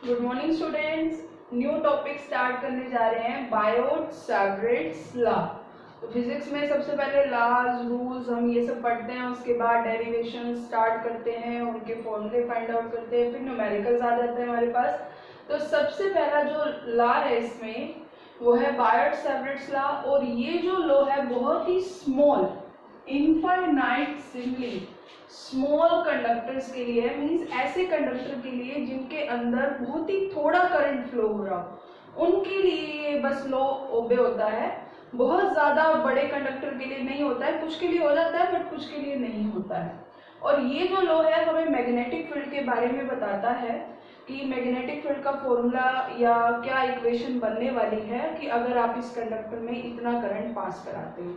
Good morning students. New topic start करने जा रहे हैं, बायोट-सैवरेट्स लॉ। तो फिजिक्स में सबसे पहले लॉज रूल्स हम ये सब पढ़ते हैं, उसके बाद डेरिवेशन स्टार्ट करते हैं, उनके फॉर्मूले फाइंड आउट करते हैं, फिर न्यूमेरिकल्स आ जाते हैं हमारे पास। तो सबसे पहला जो लॉ है इसमें वो है बायोट-सैवरेट्स लॉ। और ये जो लॉ है बहुत ही small infinite Simli small conductors के लिए, मींस ऐसे कंडक्टर के लिए जिनके अंदर बहुत ही थोड़ा करंट फ्लो हो रहा हो, उनके लिए बस लॉ ओबे होता है। बहुत ज्यादा बड़े कंडक्टर के लिए नहीं होता है, कुछ के लिए हो जाता है बट कुछ के लिए नहीं होता है। और ये जो लॉ है हमें मैग्नेटिक फील्ड के बारे में बताता है कि मैग्नेटिक फील्ड का फॉर्मूला या क्या इक्वेशन बनने वाली है कि अगर आप इस कंडक्टर में इतना करंट पास कराते हो।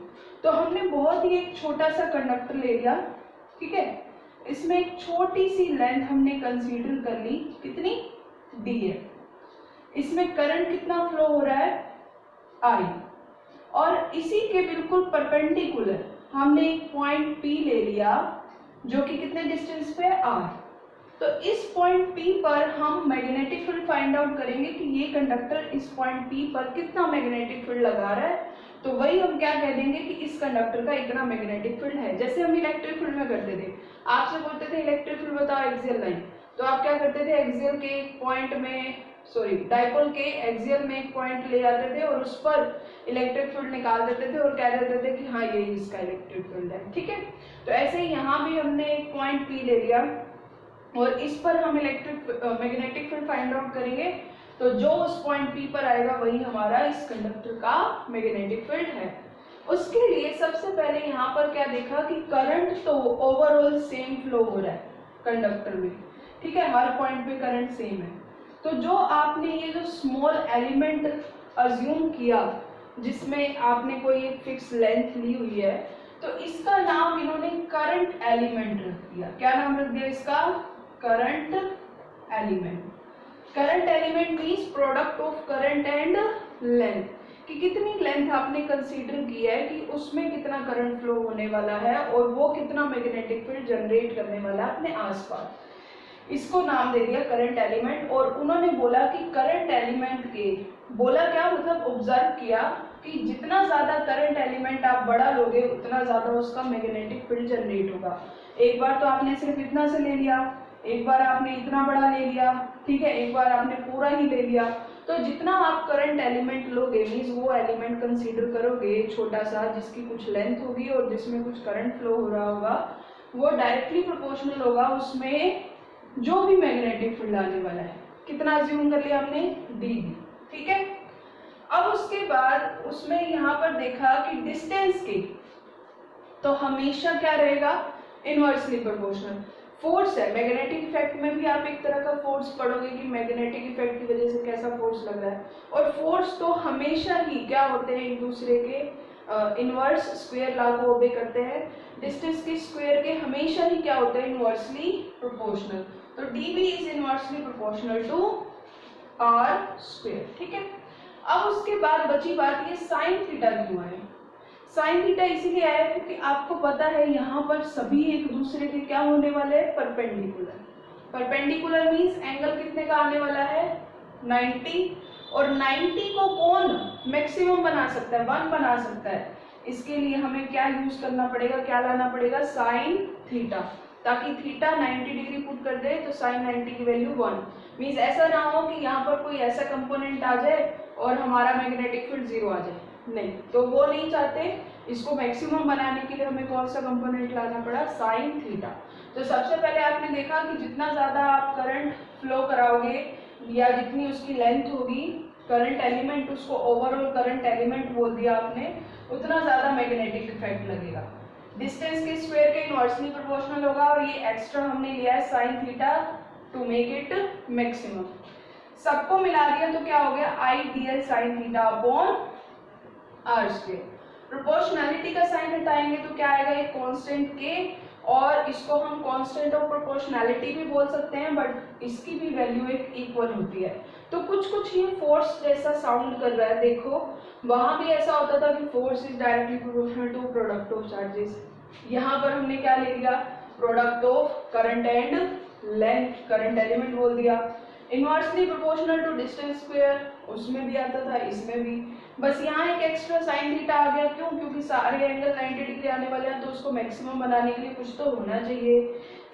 तो हमने बहुत ही एक छोटा सा कंडक्टर ले लिया, ठीक है। इसमें एक छोटी सी लेंथ हमने कंसीडर कर ली, कितनी, डी है। इसमें करंट कितना फ्लो हो रहा है, आई। और इसी के बिल्कुल परपेंडिकुलर हमने एक पॉइंट पी ले लिया जो कि कितने डिस्टेंस पे है, आर। तो इस पॉइंट पी पर हम मैग्नेटिक फील्ड फाइंड आउट करेंगे कि ये कंडक्टर इस पॉइंट पी पर कितना मैग्नेटिक फील्ड लगा रहा है। तो वही हम क्या कह देंगे कि इस कंडक्टर का इतना मैग्नेटिक फील्ड है। जैसे हम इलेक्ट्रिक फील्ड में करते थे, आपसे बोलते थे इलेक्ट्रिक फील्ड बताओ एक्सियल लाइन, तो आप क्या करते थे, एक्सियल के एक पॉइंट में, सॉरी डाइपोल के एक्सियल में एक पॉइंट ले जाते थे और उस पर इलेक्ट्रिक फील्ड निकाल देते थे और कह देते थे कि हाँ ये इसका इलेक्ट्रिक फील्ड है, ठीक है। तो ऐसे ही यहाँ भी हमने एक पॉइंट पी ले लिया और इस पर हम मैग्नेटिक फील्ड फाइंड आउट करेंगे। तो जो उस पॉइंट पी पर आएगा वही हमारा इस कंडक्टर का मैग्नेटिक फील्ड है। उसके लिए सबसे पहले यहाँ पर क्या देखा कि करंट तो ओवरऑल सेम फ्लो हो रहा है कंडक्टर में, ठीक है, हर पॉइंट पे करंट सेम है। तो जो आपने ये जो स्मॉल एलिमेंट अज्यूम किया जिसमें आपने कोई एक फिक्स लेंथ ली हुई है, तो इसका नाम इन्होंने करंट एलिमेंट रख दिया। क्या नाम रख दिया इसका, current element. Current element means product of current and length, कि कितनी लेंथ आपने कंसीडर की है कि उसमें कितना करंट फ्लो होने वाला है और वो कितना मैग्नेटिक फील्ड जनरेट करने वाला है अपने आसपास, इसको नाम दे दिया करंट एलिमेंट। और उन्होंने बोला कि करंट एलिमेंट के, बोला क्या मतलब ऑब्जर्व किया कि जितना ज्यादा करंट एलिमेंट आप बड़ा लोगे उतना ज्यादा उसका मैग्नेटिक फील्ड जनरेट होगा। एक बार तो आपने सिर्फ इतना से ले लिया, एक बार आपने इतना बड़ा ले लिया, ठीक है, एक बार आपने पूरा ही ले लिया। तो जितना आप करंट एलिमेंट लोगे मीन्स वो एलिमेंट कंसीडर करोगे छोटा सा जिसकी कुछ लेंथ होगी और जिसमें कुछ करंट फ्लो हो रहा होगा, वो डायरेक्टली प्रोपोर्शनल होगा उसमें जो भी मैग्नेटिक फील्ड आने वाला है। कितना अज्यूम कर लिया हमने, डी, ठीक है। अब उसके बाद उसमें यहाँ पर देखा कि डिस्टेंस के तो हमेशा क्या रहेगा, इनवर्सली प्रोपोर्शनल। फोर्स है, मैग्नेटिक इफेक्ट में भी आप एक तरह का फोर्स पढ़ोगे कि मैग्नेटिक इफेक्ट की वजह से कैसा फोर्स लग रहा है। और फोर्स तो हमेशा ही क्या होते हैं, एक दूसरे के इनवर्स स्क्वायर लॉ को ओबे करते हैं। डिस्टेंस के स्क्वायर के हमेशा ही क्या होते हैं, इनवर्सली प्रोपोर्शनल। तो D B is inversely proportional to R square, ठीक है। अब उसके बाद बची बात, ये साइन थीटा क्यों है। साइन थीटा इसीलिए आया क्योंकि आपको पता है यहाँ पर सभी एक दूसरे के क्या होने वाले हैं, परपेंडिकुलर। परपेंडिकुलर मींस एंगल कितने का आने वाला है, 90। और 90 को कौन मैक्सिमम बना सकता है, 1 बना सकता है। इसके लिए हमें क्या यूज करना पड़ेगा, क्या लाना पड़ेगा, साइन थीटा, ताकि थीटा 90 डिग्री पुट कर दे तो साइन 90 की वैल्यू 1। मींस ऐसा ना हो कि यहाँ पर कोई ऐसा कंपोनेंट आ जाए और हमारा मैग्नेटिक फील्ड 0 आ जाए, नहीं, तो वो नहीं चाहते। इसको मैक्सिमम बनाने के लिए हमें कौन सा कंपोनेंट लाना पड़ा, साइन थीटा। तो सबसे पहले आपने देखा कि जितना ज्यादा आप करंट फ्लो कराओगे या जितनी उसकी लेंथ होगी करंट एलिमेंट, उसको ओवरऑल करंट एलिमेंट बोल दिया आपने, उतना ज्यादा मैग्नेटिक इफेक्ट लगेगा। डिस्टेंस के स्क्वायर के इनवर्सली प्रोपोर्शनल होगा और ये एक्स्ट्रा हमने लिया है sine theta to make it maximum. सबको मिला दिया तो क्या हो गया, I D L sine theta upon R square. Proportionality का साइन हटाएंगे तो क्या आएगा, एक कांस्टेंट के, और इसको हम कांस्टेंट ऑफ प्रोपोर्शनैलिटी भी बोल सकते हैं बट इसकी भी वैल्यू एक इक्वल होती है। तो कुछ कुछ ये फोर्स जैसा साउंड कर रहा है, देखो वहां भी ऐसा होता था कि force is directly proportional to product of charges. यहाँ पर हमने क्या ले लिया, product of current and length, current element बोल दिया। Inversely proportional to distance square, उसमें भी आता था, इसमें भी। बस यहाँ एक एक्स्ट्रा साइन थीटा आ गया, क्यों? क्योंकि सारे एंगल 90 डिग्री आने वाले हैं, तो उसको मैक्सिमम बनाने के लिए कुछ तो होना चाहिए।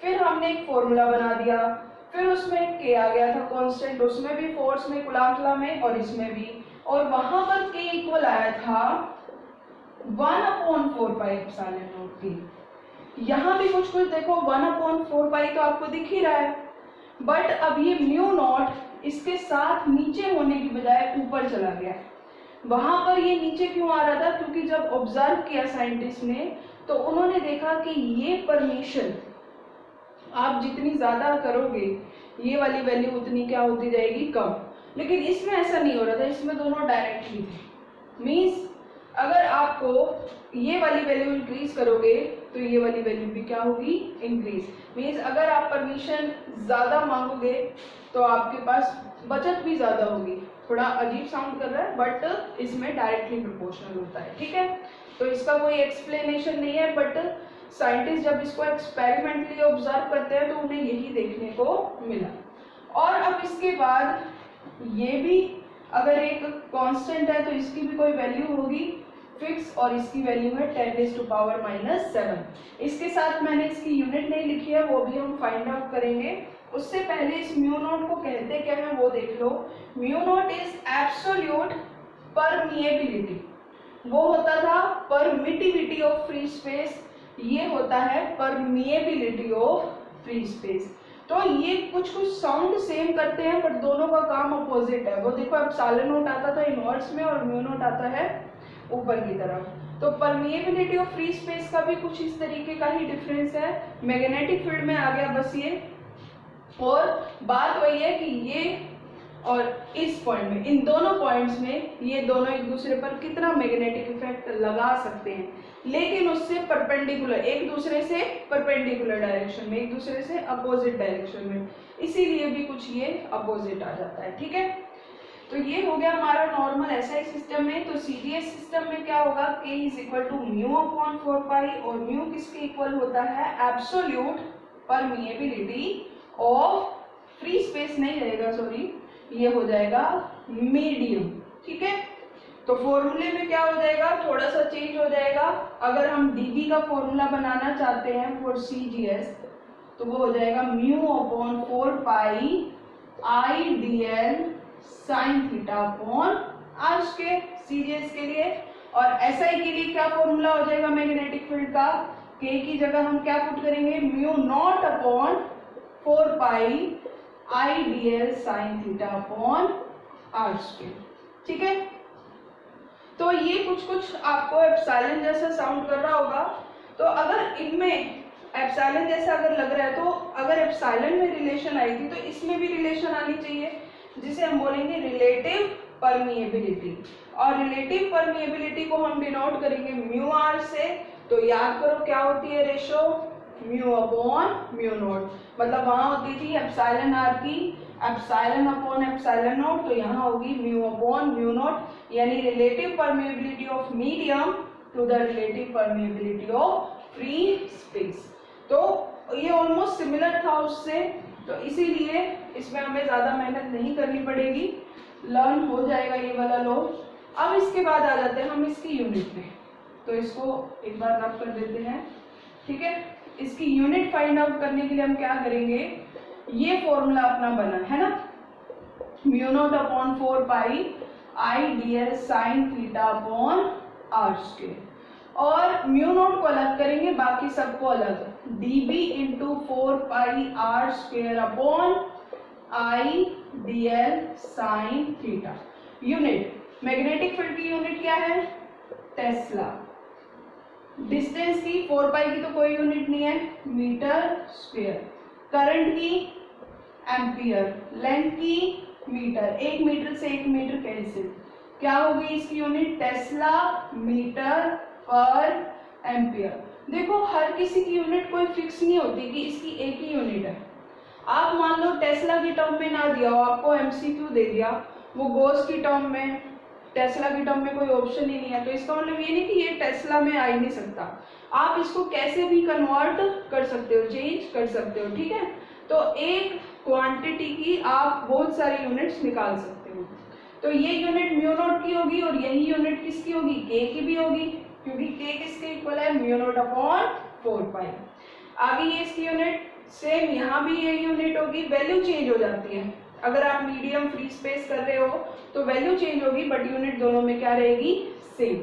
फिर हमने एक फॉर्मूला बना दिया, फिर उसमें के आ गया था कांस्टेंट, उसमें भी फोर्स में, कूलम्ब लॉ में, और इसमें भी। और वहां पर के इक्वल आया था 1/4 पाई एप्सिलॉन नॉट टी। यहाँ भी कुछ कुछ देखो 1/4 पाई तो आपको दिख ही रहा है, बट अब ये म्यू नॉट इसके साथ नीचे होने की बजाय ऊपर चला गया। वहां पर ये नीचे क्यों आ रहा था? क्योंकि जब ऑब्जर्व किया साइंटिस्ट ने, तो उन्होंने देखा कि ये परमिशन आप जितनी ज्यादा करोगे ये वाली वैल्यू उतनी क्या होती जाएगी? कम। लेकिन इसमें ऐसा नहीं हो रहा था, इसमें दोनों डायरेक्टली थे। मीन्स अगर आपको ये वाली वैल्यू इंक्रीज करोगे तो ये वाली वैल्यू भी क्या होगी? इंक्रीज। मीन्स अगर आप परमिशन ज्यादा मांगोगे तो आपके पास बचत भी ज्यादा होगी। थोड़ा अजीब साउंड कर रहा है, बट इसमें डायरेक्टली प्रोपोर्शनल होता है, ठीक है। तो इसका कोई एक्सप्लेनेशन नहीं है, बट साइंटिस्ट जब इसको एक्सपेरिमेंटली ऑब्जर्व करते हैं तो उन्हें यही देखने को मिला। और अब इसके बाद ये भी अगर एक कांस्टेंट है तो इसकी भी कोई वैल्यू होगी फिक्स, और इसकी वैल्यू है 10⁻⁻⁷। इसके साथ मैंने इसकी यूनिट नहीं लिखी है, वो भी हम फाइंड आउट करेंगे। उससे पहले इस म्यू नॉट को कहते क्या है वो देख लो। Mu naught is absolute permeability. वो होता था परमिटिविटी ऑफ फ्री स्पेस, ये होता है परमिएबिलिटी ऑफ फ्री स्पेस। तो ये कुछ कुछ साउंड सेम करते हैं, पर दोनों का काम अपोजिट है। वो देखो एप्सिलॉन नॉट आता था इनवर्स में और म्यू नॉट आता है ऊपर की तरफ। तो परमिएबिलिटी ऑफ फ्री स्पेस का भी कुछ इस तरीके का ही डिफरेंस है। मैग्नेटिक फील्ड में आ गया बस ये, और बात वही है कि ये और इस पॉइंट में, इन दोनों पॉइंट्स में ये दोनों एक दूसरे पर कितना मैग्नेटिक इफेक्ट लगा सकते हैं, लेकिन उससे परपेंडिकुलर, एक दूसरे से परपेंडिकुलर डायरेक्शन में, एक दूसरे से अपोजिट डायरेक्शन में, इसीलिए भी कुछ ये अपोजिट आ जाता है, ठीक है। तो ये हो गया हमारा नॉर्मल एसआई सिस्टम में। तो सीडीएस सिस्टम में क्या होगा? K इज इक्वल टू μ/4 पाई, और म्यू किसके इक्वल होता है? Absolute permeability of free space नहीं रहेगा, सॉरी, ये हो जाएगा मीडियम, ठीक है। तो फॉर्मूले में क्या हो जाएगा? थोड़ा सा चेंज हो जाएगा। अगर हम dB का फॉर्मूला बनाना चाहते हैं फॉर CGS, तो वो हो जाएगा μ/4 pi IDL sine theta upon R square CGS के लिए। और SI के लिए क्या फॉर्मूला हो जाएगा मैग्नेटिक फील्ड का? K की जगह हम क्या पुट करेंगे? μ0/4 pi IDL sine theta upon R square, ठीक है। तो ये कुछ कुछ आपको एप्सिलॉन जैसा साउंड कर रहा होगा। तो अगर इनमें एप्सिलॉन जैसा अगर लग रहा है, तो अगर एप्सिलॉन में रिलेशन आई थी तो इसमें भी रिलेशन आनी चाहिए, जिसे हम बोलेंगे रिलेटिव परमिएबिलिटी। और रिलेटिव परमिएबिलिटी को हम डिनोट करेंगे म्यू आर से। तो याद करो क्या होती है रेशो? μ/μ0। मतलब वहां होती थी एप्सिलॉन आर की ε/ε0, तो यहाँ होगी μ/μ0, यानी relative permeability of medium to the relative permeability of free space. तो ये ऑलमोस्ट सिमिलर था उससे, तो इसीलिए इसमें हमें ज्यादा मेहनत नहीं करनी पड़ेगी, लर्न हो जाएगा ये वाला लॉ। अब इसके बाद आ जाते हैं हम इसकी यूनिट में। तो इसको एक बार रब कर देते हैं, ठीक है। इसकी यूनिट फाइंड आउट करने के लिए हम क्या करेंगे? ये फॉर्मूला अपना बना है ना, μ0/4 pi IDL sine theta upon R square, और μ0 को अलग करेंगे, बाकी सबको अलग, dB into 4 pi R square upon IDL sine theta. Unit magnetic field की यूनिट क्या है? टेस्ला। डिस्टेंस की 4 पाई की तो कोई यूनिट नहीं है, मीटर स्क्वायर। करंट की एम्पियर, लेंथ की मीटर, 1 मीटर से 1 मीटर कैंसिल, क्या होगी इसकी यूनिट? टेस्ला मीटर पर एम्पियर। देखो हर किसी की यूनिट कोई फिक्स नहीं होती कि इसकी एक ही यूनिट है। आप मान लो टेस्ला की टर्म में ना दिया हो, आपको एमसीक्यू दे दिया, वो गोस की टर्म में, टेस्ला की टर्म में कोई ऑप्शन ही नहीं है, तो इसका मतलब ये नहीं कि ये टेस्ला में आ ही नहीं सकता। आप इसको कैसे भी कन्वर्ट कर सकते हो, चेंज कर सकते हो, ठीक है। तो एक क्वांटिटी की आप बहुत सारी यूनिट्स निकाल सकते हो। तो ये यूनिट म्यू नॉट की होगी और यही यूनिट किसकी होगी, के की भी होगी, क्योंकि के किसके इक्वल है, म्यू नॉट अपॉन 4 पाई। आगे ये इसकी यूनिट सेम, यहाँ भी ये यूनिट होगी, वैल्यू चेंज हो जाती है। अगर आप मीडियम फ्री स्पेस कर रहे हो तो वैल्यू चेंज होगी, बट यूनिट दोनों में क्या रहेगी, सेम।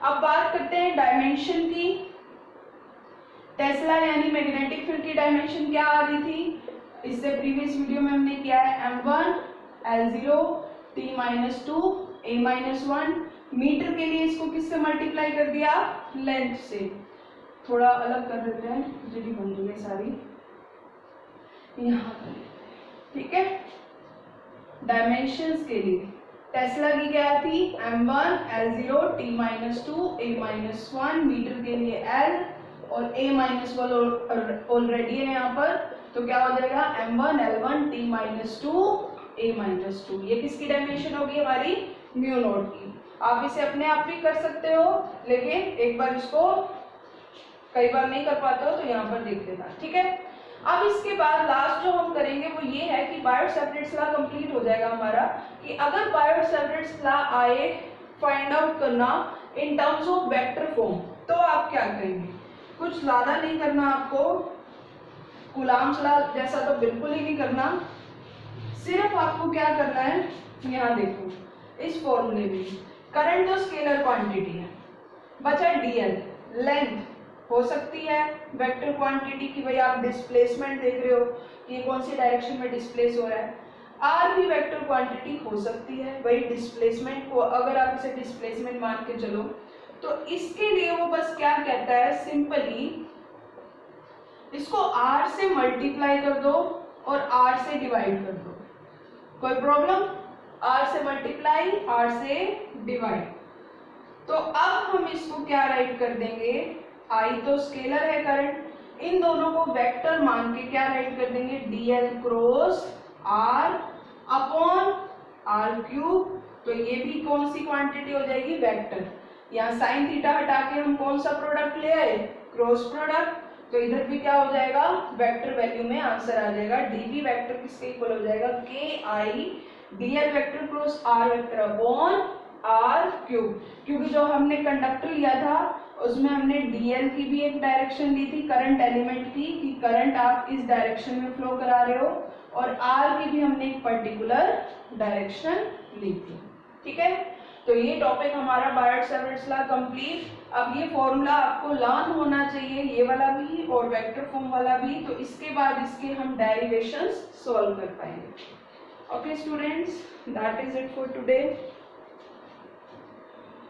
अब बात करते हैं डायमेंशन की। टेस्ला यानी मैग्नेटिक फील्ड की डायमेंशन क्या आ रही थी, इससे प्रीवियस वीडियो में हमने किया है m1 L0 T-2 A-1। Metre के लिए इसको किससे मल्टीप्लाई कर दिया, लेंथ से। थोड़ा अलग कर देते हैं, खिचड़ी बन रही है सारी, यहाँ कर लेते हैं, ठीक है। डायमेंशंस के लिए टेस्ला की क्या थी, m1 L0 T-2 A-1, metre के लिए L और A-1 ऑलरेडी है यहाँ पर, तो क्या हो जाएगा m1 L1 T-2 A-2। ये किसकी डायमेंशन होगी, हमारी म्यू नॉट की। आप इसे अपने आप भी कर सकते हो, लेकिन एक बार इसको कई बार नहीं कर पाते हो तो यहाँ पर देख लेना, ठीक है। अब इसके बाद लास्ट जो हम करेंगे वो ये है कि बायोट-सैवरेट्स लॉ कंप्लीट हो जाएगा हमारा, कि अगर बायोट-सैवरेट्स लॉ आए फाइंड आउट करना in terms of vector form, तो आप क्या करेंगे, कुछ ज्यादा नहीं करना आपको, कूलॉम्स लॉ जैसा तो बिल्कुल ही नहीं करना। सिर्फ आपको क्या करना है, यहाँ देखो इस फॉर्मूले में करंट तो स्केलर क्वांटिटी है, बचा डीएल, लेंथ हो सकती है वेक्टर क्वांटिटी की, भाई आप डिस्प्लेसमेंट देख रहे हो कि कौन सी डायरेक्शन में डिस्प्लेस हो रहा है। आर भी वेक्टर क्वांटिटी हो सकती है, भाई डिस्प्लेसमेंट को अगर आप इसे डिस्प्लेसमेंट मान के चलो तो इसके लिए वो बस क्या कहता है, सिंपली इसको आर से मल्टीप्लाई कर दो और आर से डिवाइड कर दो, कोई प्रॉब्लम, आर से मल्टीप्लाई आर से डिवाइड। तो अब हम इसको क्या राइट कर देंगे, आई तो स्केलर है करंट, इन दोनों को वेक्टर मान के क्या राइट कर देंगे, DL cross R upon are cube. तो ये भी कौन सी क्वांटिटी हो जाएगी, वेक्टर। यहाँ साइन थीटा हटा के हम कौन सा प्रोडक्ट ले आए, क्रॉस प्रोडक्ट, तो इधर भी क्या हो जाएगा, वेक्टर वैल्यू में आंसर आ जाएगा। डीवी वेक्टर किसके इक्वल हो जाएगा, k i dl vector cross r vector upon are cube. क्योंकि जो हमने कंडक्टर लिया था उसमें हमने डीएल की भी एक डायरेक्शन ली थी करंट एलिमेंट की, कि करंट आप इस डायरेक्शन में फ्लो करा रहे हो, और आर की भी हमने एक पर्टिकुलर डायरेक्शन ली थी, ठीक है। तो ये टॉपिक हमारा बायोट-सैवरेट्स लॉ कंप्लीट। अब ये फॉर्मूला आपको लर्न होना चाहिए, ये वाला भी और वेक्टर फॉर्म वाला भी, तो इसके बाद इसके हम डेरिवेशंस सॉल्व कर पाएंगे। Okay students, that is it for today.